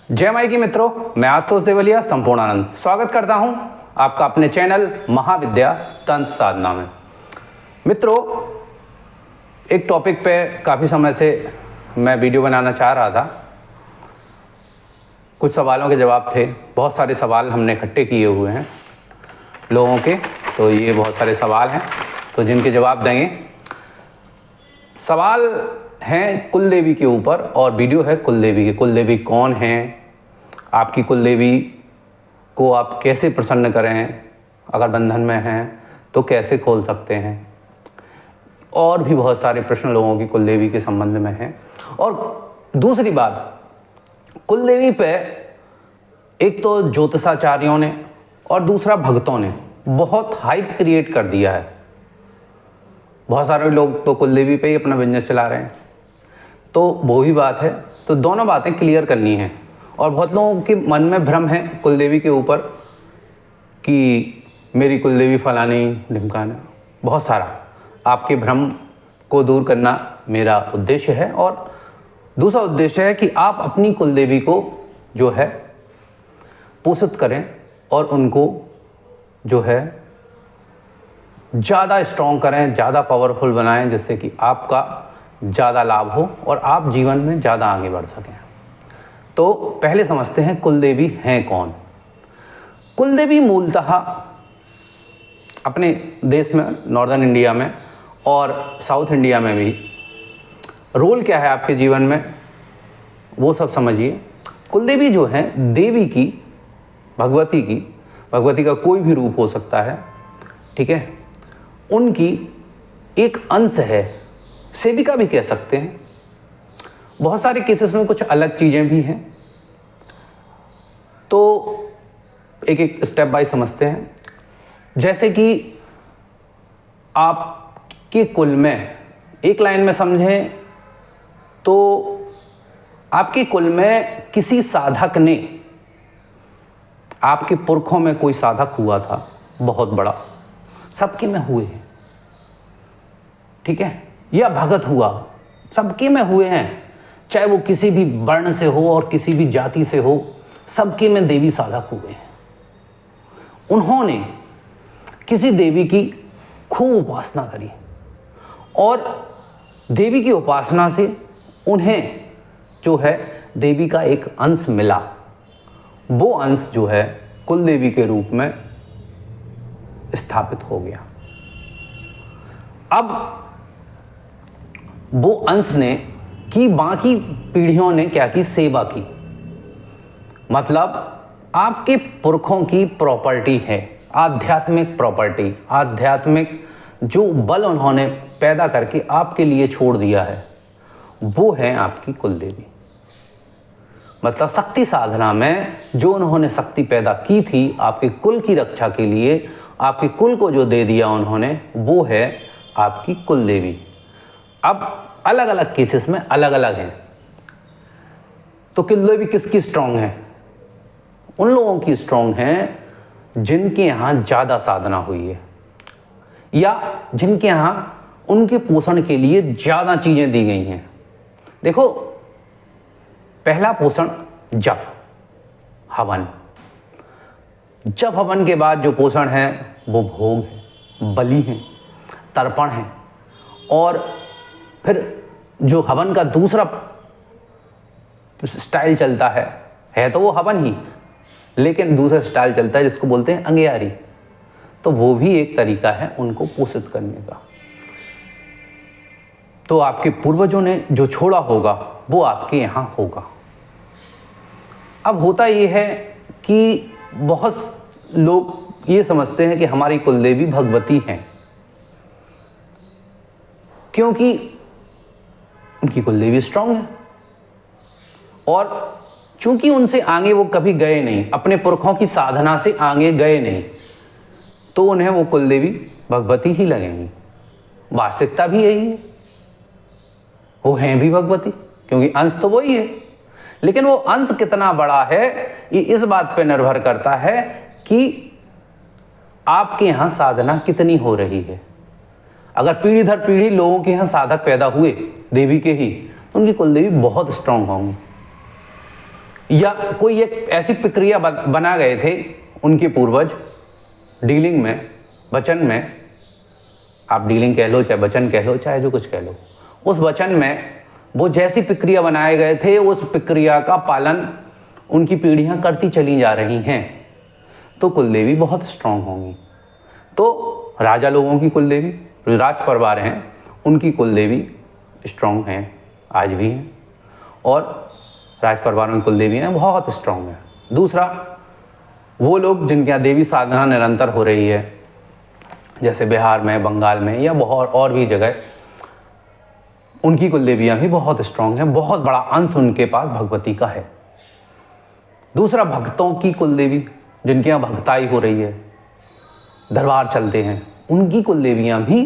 जय माई की मित्रों, मैं आशुतोष देवलिया संपूर्णानंद स्वागत करता हूं आपका अपने चैनल महाविद्या तंत्र साधना में। मित्रों, एक टॉपिक पे काफ़ी समय से मैं वीडियो बनाना चाह रहा था। कुछ सवालों के जवाब थे, बहुत सारे सवाल हमने इकट्ठे किए हुए हैं लोगों के, तो ये बहुत सारे सवाल हैं तो जिनके जवाब देंगे। सवाल हैं कुल देवी के ऊपर और वीडियो है कुल देवी की। कुल देवी कौन है, आपकी कुल देवी को आप कैसे प्रसन्न करें, अगर बंधन में हैं तो कैसे खोल सकते हैं, और भी बहुत सारे प्रश्न लोगों की कुल देवी के संबंध में हैं। और दूसरी बात, कुल देवी पे एक तो ज्योतिषाचार्यों ने और दूसरा भक्तों ने बहुत हाइप क्रिएट कर दिया है। बहुत सारे लोग तो कुल देवी पे ही अपना बिजनेस चला रहे हैं, तो वो ही बात है। तो दोनों बातें क्लियर करनी है। और बहुत लोगों के मन में भ्रम है कुल देवी के ऊपर कि मेरी कुल देवी फलानी ढिमकाना, बहुत सारा। आपके भ्रम को दूर करना मेरा उद्देश्य है। और दूसरा उद्देश्य है कि आप अपनी कुल देवी को जो है पोषित करें और उनको जो है ज़्यादा स्ट्रॉन्ग करें, ज़्यादा पावरफुल बनाएं, जिससे कि आपका ज़्यादा लाभ हो और आप जीवन में ज़्यादा आगे बढ़ सकें। तो पहले समझते हैं कुल देवी हैं कौन। कुल देवी मूलतः अपने देश में, नॉर्दर्न इंडिया में और साउथ इंडिया में भी रोल क्या है आपके जीवन में, वो सब समझिए। कुल देवी जो है देवी की, भगवती का कोई भी रूप हो सकता है, ठीक है, उनकी एक अंश है, सेविका भी कह सकते हैं। बहुत सारे केसेस में कुछ अलग चीज़ें भी हैं, तो एक एक स्टेप बाय समझते हैं। जैसे कि आपके कुल में, एक लाइन में समझें तो आपके कुल में किसी साधक ने, आपके पुरखों में कोई साधक हुआ था बहुत बड़ा, सबके में हुए हैं, ठीक है, या भगत हुआ, सबके में हुए हैं, चाहे वो किसी भी वर्ण से हो और किसी भी जाति से हो, सबके में देवी साधक हुए हैं। उन्होंने किसी देवी की खूब उपासना करी और देवी की उपासना से उन्हें जो है देवी का एक अंश मिला। वो अंश जो है कुल देवी के रूप में स्थापित हो गया। अब वो अंश ने कि बाकी पीढ़ियों ने क्या की, सेवा की। मतलब आपके पुरखों की प्रॉपर्टी है, आध्यात्मिक प्रॉपर्टी, आध्यात्मिक जो बल उन्होंने पैदा करके आपके लिए छोड़ दिया है, वो है आपकी कुल देवी। मतलब शक्ति साधना में जो उन्होंने शक्ति पैदा की थी आपके कुल की रक्षा के लिए, आपके कुल को जो दे दिया उन्होंने, वो है आपकी कुल देवी। अब अलग अलग केसेस में अलग अलग हैं। तो कुल देवी किसकी स्ट्रांग है? उन लोगों की स्ट्रांग है जिनके यहाँ ज़्यादा साधना हुई है, या जिनके यहाँ उनके पोषण के लिए ज़्यादा चीज़ें दी गई हैं। देखो, पहला पोषण जप, हवन। जप हवन के बाद जो पोषण है वो भोग है, बलि है, तर्पण है। और फिर जो हवन का दूसरा स्टाइल चलता है तो वो हवन ही, लेकिन दूसरा स्टाइल चलता है जिसको बोलते हैं अंगियारी। तो वो भी एक तरीका है उनको पोषित करने का। तो आपके पूर्वजों ने जो छोड़ा होगा वो आपके यहाँ होगा। अब होता ये है कि बहुत लोग ये समझते हैं कि हमारी कुल देवी भगवती हैं, क्योंकि उनकी कुल देवी स्ट्रांग है और चूंकि उनसे आगे वो कभी गए नहीं, अपने पुरखों की साधना से आगे गए नहीं, तो उन्हें वो कुल देवी भगवती ही लगेंगी। वास्तविकता भी यही है, वो हैं भी भगवती, क्योंकि अंश तो वही है। लेकिन वो अंश कितना बड़ा है ये इस बात पे निर्भर करता है कि आपके यहाँ साधना कितनी हो रही है। अगर पीढ़ी दर पीढ़ी लोगों के यहाँ साधक पैदा हुए देवी के ही, तो उनकी कुल देवी बहुत स्ट्रांग होंगी। या कोई एक ऐसी प्रक्रिया बना गए थे उनके पूर्वज डीलिंग में, वचन में, आप डीलिंग कह लो चाहे वचन कह लो चाहे जो कुछ कह लो, उस वचन में वो जैसी प्रक्रिया बनाए गए थे उस प्रक्रिया का पालन उनकी पीढ़ियां करती चली जा रही हैं, तो कुलदेवी बहुत स्ट्रांग होंगी। तो राजा लोगों की कुलदेवी, जो राज परिवार हैं उनकी कुलदेवी स्ट्रांग हैं, आज भी हैं, और राज परिवार में कुलदेवी हैं बहुत स्ट्रांग है। दूसरा, वो लोग जिनके यहाँ देवी साधना निरंतर हो रही है, जैसे बिहार में, बंगाल में या बहुत और भी जगह, उनकी कुलदेवियाँ भी बहुत स्ट्रांग हैं, बहुत बड़ा अंश उनके पास भगवती का है। दूसरा, भक्तों की कुलदेवी जिनके यहाँ भक्ताई हो रही है, दरबार चलते हैं, उनकी कुलदेवियाँ भी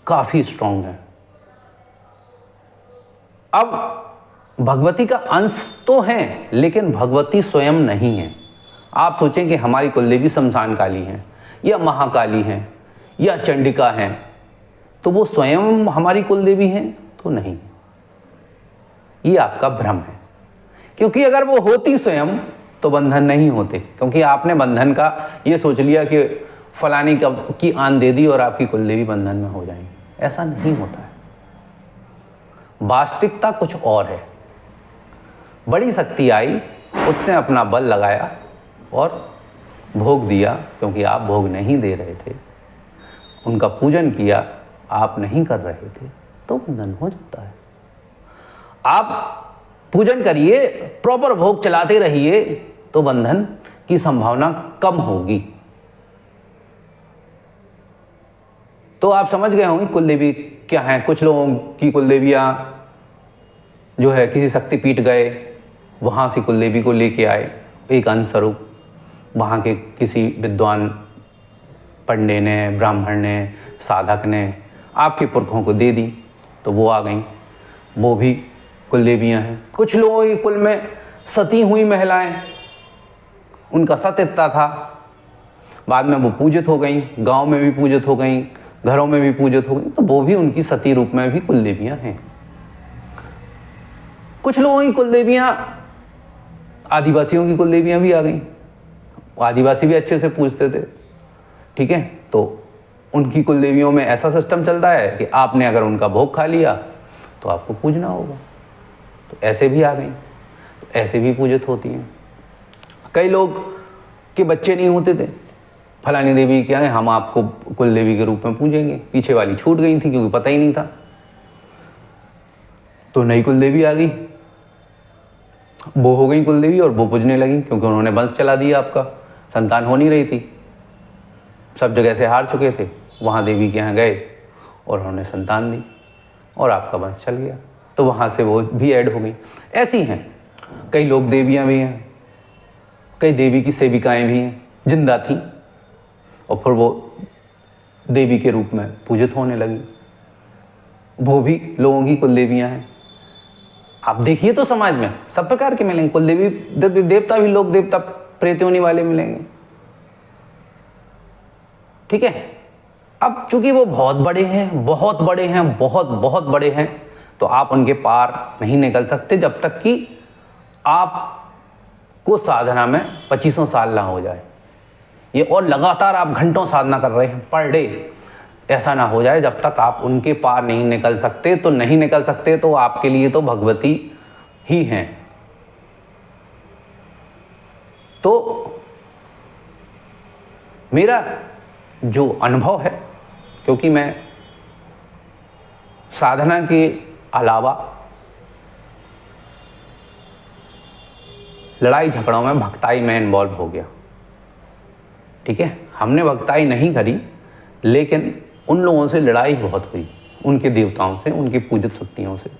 काफ़ी स्ट्रांग हैं। अब भगवती का अंश तो है लेकिन भगवती स्वयं नहीं है। आप सोचें कि हमारी कुलदेवी शमशान काली हैं या महाकाली हैं या चंडिका हैं, तो वो स्वयं हमारी कुलदेवी हैं तो नहीं, ये आपका भ्रम है। क्योंकि अगर वो होती स्वयं तो बंधन नहीं होते, क्योंकि आपने बंधन का ये सोच लिया कि फलानी की आन दे दी और आपकी कुलदेवी बंधन में हो जाएंगी। ऐसा नहीं होता है, वास्तविकता कुछ और है। बड़ी शक्ति आई, उसने अपना बल लगाया और भोग दिया, क्योंकि आप भोग नहीं दे रहे थे, उनका पूजन किया, आप नहीं कर रहे थे, तो बंधन हो जाता है। आप पूजन करिए, प्रॉपर भोग चलाते रहिए, तो बंधन की संभावना कम होगी। तो आप समझ गए होंगे कुलदेवी क्या है। कुछ लोगों की कुलदेवियाँ जो है किसी शक्तिपीठ गए, वहाँ से कुलदेवी को लेके आए, एक अंश स्वरूप वहाँ के किसी विद्वान पंडे ने, ब्राह्मण ने, साधक ने आपके पुरखों को दे दी, तो वो आ गई, वो भी कुलदेवियाँ हैं। कुछ लोगों के कुल में सती हुई महिलाएं, उनका सत इतना था, बाद में वो पूजित हो गई, गांव में भी पूजित हो गई, घरों में भी पूजित हो गई, तो वो भी उनकी सती रूप में भी कुलदेवियाँ हैं। कुछ लोगों की कुलदेवियाँ, आदिवासियों की कुलदेवियाँ भी आ गई, आदिवासी भी अच्छे से पूजते थे, ठीक है। तो उनकी कुलदेवियों में ऐसा सिस्टम चलता है कि आपने अगर उनका भोग खा लिया तो आपको पूजना होगा, तो ऐसे भी आ गई, तो ऐसे भी पूजित होती हैं। कई लोग के बच्चे नहीं होते थे, फलानी देवी क्या है, हम आपको कुलदेवी के रूप में पूजेंगे, पीछे वाली छूट गई थी क्योंकि पता ही नहीं था, तो नई कुलदेवी आ गई, वो हो गई कुलदेवी और वो पूजने लगी, क्योंकि उन्होंने वंश चला दिया, आपका संतान हो नहीं रही थी, सब जगह से हार चुके थे, वहाँ देवी के यहाँ गए और उन्होंने संतान दी और आपका वंश चल गया, तो वहाँ से वो भी ऐड हो गई। ऐसी हैं कई लोग, देवियाँ भी हैं, कई देवी की सेविकाएं भी हैं, जिंदा थीं और फिर वो देवी के रूप में पूजित होने लगी, वो भी लोगों की कुलदेवियाँ हैं। आप देखिए तो समाज में सब प्रकार के मिलेंगे, कुलदेवी देवता भी, लोक देवता प्रेत योनि वाले मिलेंगे, ठीक है। अब चूंकि वो बहुत बड़े हैं, बहुत बड़े हैं, बहुत बड़े हैं, तो आप उनके पार नहीं निकल सकते जब तक कि आपको साधना में 2500 साल ना हो जाए, ये और लगातार आप घंटों साधना कर रहे हैं पर डे, ऐसा ना हो जाए। जब तक आप उनके पार नहीं निकल सकते तो नहीं निकल सकते, तो आपके लिए तो भगवती ही हैं। तो मेरा जो अनुभव है, क्योंकि मैं साधना के अलावा लड़ाई झगड़ों में, भक्ताई में इन्वॉल्व हो गया, ठीक है। हमने भक्ताई नहीं करी, लेकिन उन लोगों से लड़ाई बहुत हुई, उनके देवताओं से, उनकी पूजित शक्तियों से,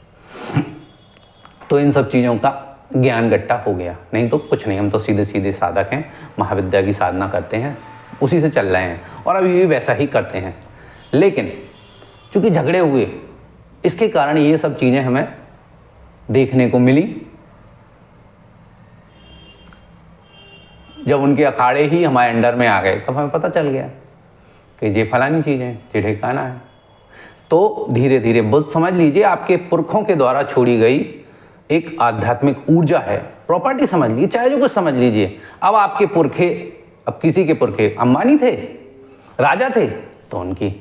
तो इन सब चीज़ों का ज्ञान गट्टा हो गया। नहीं तो कुछ नहीं, हम तो सीधे सीधे साधक हैं, महाविद्या की साधना करते हैं, उसी से चल रहे हैं और अभी भी वैसा ही करते हैं। लेकिन चूँकि झगड़े हुए, इसके कारण ये सब चीज़ें हमें देखने को मिली। जब उनके अखाड़े ही हमारे अंडर में आ गए, तब हमें पता चल गया कि ये फलानी चीज़ें, ये ठिकाना है। तो धीरे धीरे बुद्ध, समझ लीजिए आपके पुरखों के द्वारा छोड़ी गई एक आध्यात्मिक ऊर्जा है, प्रॉपर्टी समझ लीजिए, चाहे जो कुछ समझ लीजिए। अब आपके पुरखे, अब किसी के पुरखे अंबानी थे, राजा थे, तो उनकी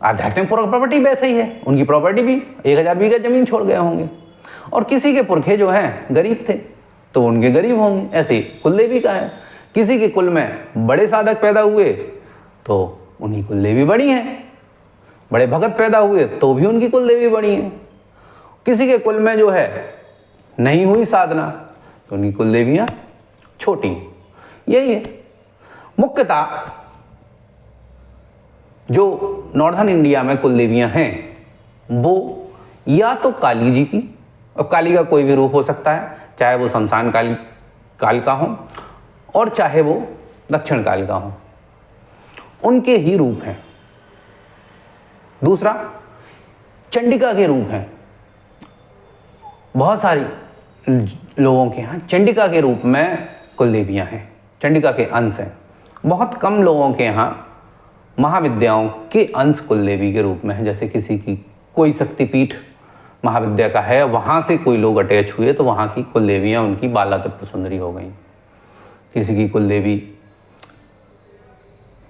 आध्यात्मिक प्रॉपर्टी वैसे ही है, उनकी प्रॉपर्टी भी 1000 बीघा जमीन छोड़ गए होंगे। और किसी के पुरखे जो हैं गरीब थे, तो उनके गरीब होंगे। ऐसे ही कुलदेवी का है, किसी के कुल में बड़े साधक पैदा हुए तो उन्हीं कुलदेवी बड़ी हैं, बड़े भगत पैदा हुए तो भी उनकी कुलदेवी बड़ी हैं। किसी के कुल में जो है नहीं हुई साधना तो उनकी कुलदेवियाँ छोटी। यही है मुख्यतः जो नॉर्दर्न इंडिया में कुलदेवियाँ हैं, वो या तो काली जी की, अब काली का कोई भी रूप हो सकता है, चाहे वो शमशान काल का हो और चाहे वो दक्षिण काल का हो, उनके ही रूप हैं। दूसरा चंडिका के रूप हैं। बहुत सारी लोगों के यहाँ चंडिका के रूप में कुलदेवियाँ हैं, चंडिका के अंश हैं। बहुत कम लोगों के यहाँ महाविद्याओं के अंश कुलदेवी के रूप में है। जैसे किसी की कोई शक्तिपीठ महाविद्या का है, वहाँ से कोई लोग अटैच हुए तो वहाँ की कुलदेवियाँ उनकी बाला त्रिपुर सुंदरी हो गई। किसी की कुलदेवी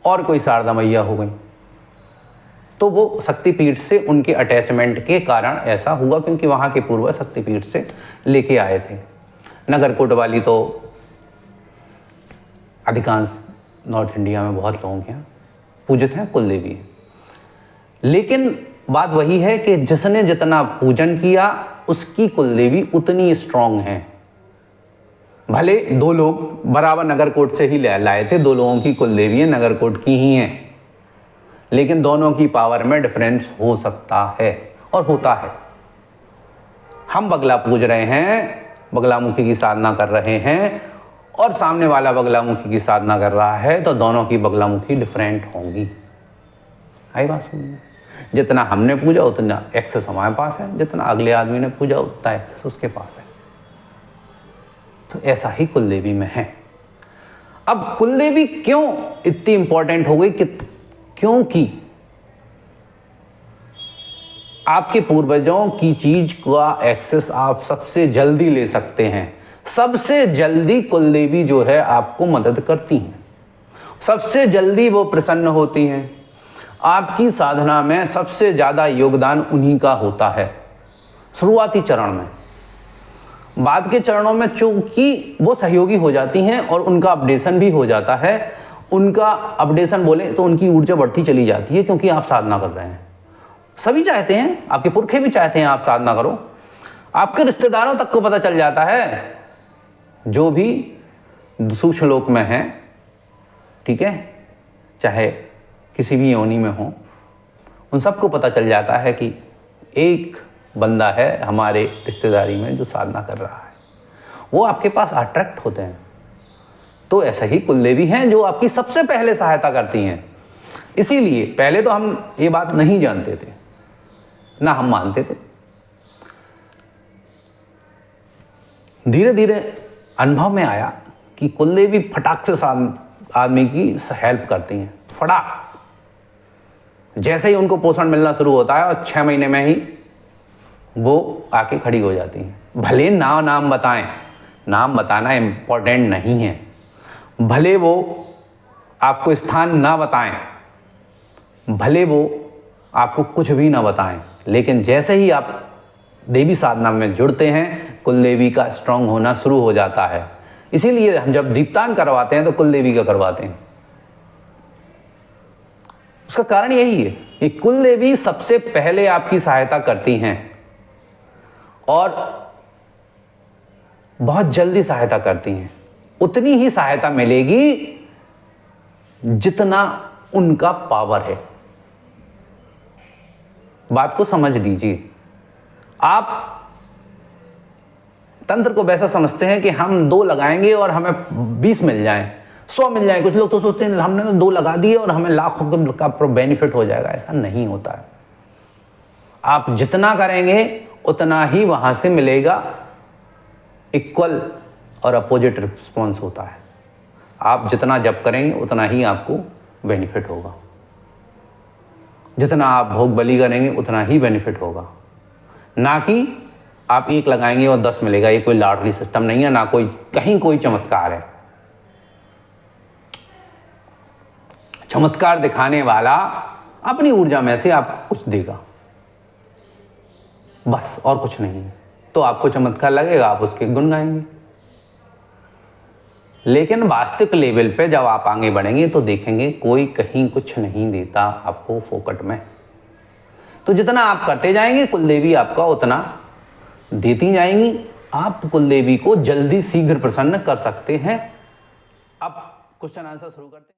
और कोई शारदा मैया हो गई, तो वो शक्तिपीठ से उनके अटैचमेंट के कारण ऐसा हुआ, क्योंकि वहाँ के पूर्वज शक्तिपीठ से लेके आए थे। नगरकोट वाली तो अधिकांश नॉर्थ इंडिया में बहुत लोगों के यहाँ पूजित हैं, कुलदेवी है। लेकिन बात वही है कि जिसने जितना पूजन किया उसकी कुलदेवी उतनी स्ट्रांग है। भले दो लोग बराबर नगरकोट से ही लाए थे, दो लोगों की कुलदेवी नगरकोट की ही हैं, लेकिन दोनों की पावर में डिफरेंस हो सकता है और होता है। हम बगला पूज रहे हैं, बगलामुखी की साधना कर रहे हैं, और सामने वाला बगलामुखी की साधना कर रहा है, तो दोनों की बगलामुखी डिफरेंट होंगी। आई बात सुनिए, जितना हमने पूजा उतना एक्सेस हमारे पास है, जितना अगले आदमी ने पूजा उतना एक्सेस उसके पास है। तो ऐसा ही कुलदेवी में है। अब कुलदेवी क्यों इतनी इंपॉर्टेंट हो गई? क्योंकि आपके पूर्वजों की चीज का एक्सेस आप सबसे जल्दी ले सकते हैं। सबसे जल्दी कुलदेवी जो है आपको मदद करती हैं, सबसे जल्दी वो प्रसन्न होती हैं। आपकी साधना में सबसे ज़्यादा योगदान उन्हीं का होता है शुरुआती चरण में। बाद के चरणों में चूंकि वो सहयोगी हो जाती हैं और उनका अपडेशन भी हो जाता है। उनका अपडेशन बोले तो उनकी ऊर्जा बढ़ती चली जाती है, क्योंकि आप साधना कर रहे हैं। सभी चाहते हैं, आपके पुरखे भी चाहते हैं आप साधना करो। आपके रिश्तेदारों तक को पता चल जाता है, जो भी सूक्ष्म लोक में हैं, ठीक है, चाहे किसी भी योनि में हो, उन सबको पता चल जाता है कि एक बंदा है हमारे रिश्तेदारी में जो साधना कर रहा है। वो आपके पास अट्रैक्ट होते हैं। तो ऐसा ही कुलदेवी हैं जो आपकी सबसे पहले सहायता करती हैं। इसीलिए पहले तो हम ये बात नहीं जानते थे, ना हम मानते थे। धीरे धीरे अनुभव में आया कि कुलदेवी फटाक से आदमी की हेल्प करती हैं। फटाक जैसे ही उनको पोषण मिलना शुरू होता है और 6 महीने में ही वो आके खड़ी हो जाती हैं। भले नाम बताएं, नाम बताना इम्पोर्टेंट नहीं है। भले वो आपको स्थान ना बताएं, भले वो आपको कुछ भी ना बताएं, लेकिन जैसे ही आप देवी साधना में जुड़ते हैं, कुलदेवी का स्ट्रांग होना शुरू हो जाता है। इसीलिए हम जब दीपदान करवाते हैं तो कुलदेवी का करवाते हैं। उसका कारण यही है कि कुलदेवी सबसे पहले आपकी सहायता करती हैं और बहुत जल्दी सहायता करती हैं। उतनी ही सहायता मिलेगी जितना उनका पावर है। बात को समझ लीजिए। आप तंत्र को वैसा समझते हैं कि हम 2 लगाएंगे और हमें 20 मिल जाएं, 100 मिल जाएं। कुछ लोग तो सोचते हैं हमने तो 2 लगा दिए और हमें लाखों का बेनिफिट हो जाएगा। ऐसा नहीं होता है। आप जितना करेंगे उतना ही वहां से मिलेगा। इक्वल और अपोजिट रिस्पॉन्स होता है। आप जितना जप करेंगे उतना ही आपको बेनिफिट होगा। जितना आप भोग बलि करेंगे उतना ही बेनिफिट होगा, ना कि आप 1 लगाएंगे और 10 मिलेगा, ये कोई लॉटरी सिस्टम नहीं है, ना कोई कहीं कोई चमत्कार है। चमत्कार दिखाने वाला अपनी ऊर्जा में से आपको कुछ देगा, बस, और कुछ नहीं है। तो आपको चमत्कार लगेगा, आप उसके गुण गाएंगे। लेकिन वास्तविक लेवल पे जब आप आगे बढ़ेंगे तो देखेंगे कोई कहीं कुछ नहीं देता आपको फोकट में। तो जितना आप करते जाएंगे कुलदेवी आपका उतना देती जाएंगी। आप कुलदेवी को जल्दी शीघ्र प्रसन्न कर सकते हैं। अब क्वेश्चन आंसर शुरू करते हैं।